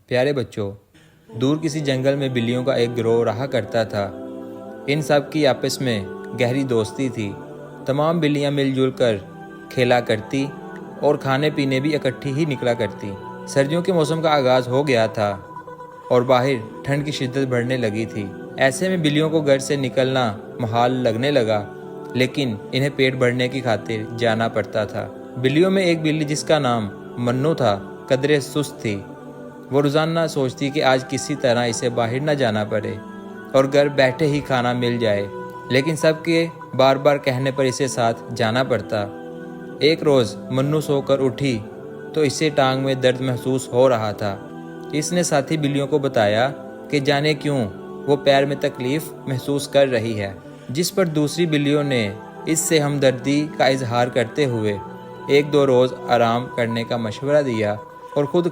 प्यारे बच्चों, दूर किसी जंगल में बिल्लियों का एक गिरोह रहा करता था। इन सब की आपस में गहरी दोस्ती थी। तमाम बिल्लियां मिलजुल कर खेला करती और खाने पीने भी इकट्ठी ही निकला करती। सर्दियों के मौसम का आगाज़ हो गया था और बाहर ठंड की शिद्दत बढ़ने लगी थी। ऐसे में बिल्लियों को घर से निकलना मुहाल लगने लगा, लेकिन इन्हें पेट भरने की खातिर जाना पड़ता था। बिल्लियों में एक बिल्ली जिसका नाम मन्नू था, कदरे सुस्त थी। वो रोज़ाना सोचती कि आज किसी तरह इसे बाहर न जाना पड़े और घर बैठे ही खाना मिल जाए, लेकिन सबके बार बार कहने पर इसे साथ जाना पड़ता। एक रोज़ मन्नू सोकर उठी तो इसे टांग में दर्द महसूस हो रहा था। इसने साथी बिल्लियों को बताया कि जाने क्यों वो पैर में तकलीफ़ महसूस कर रही है, जिस पर दूसरी बिल्लियों ने इससे हमदर्दी का इजहार करते हुए एक दो रोज़ आराम करने का मशवरा दिया और खुद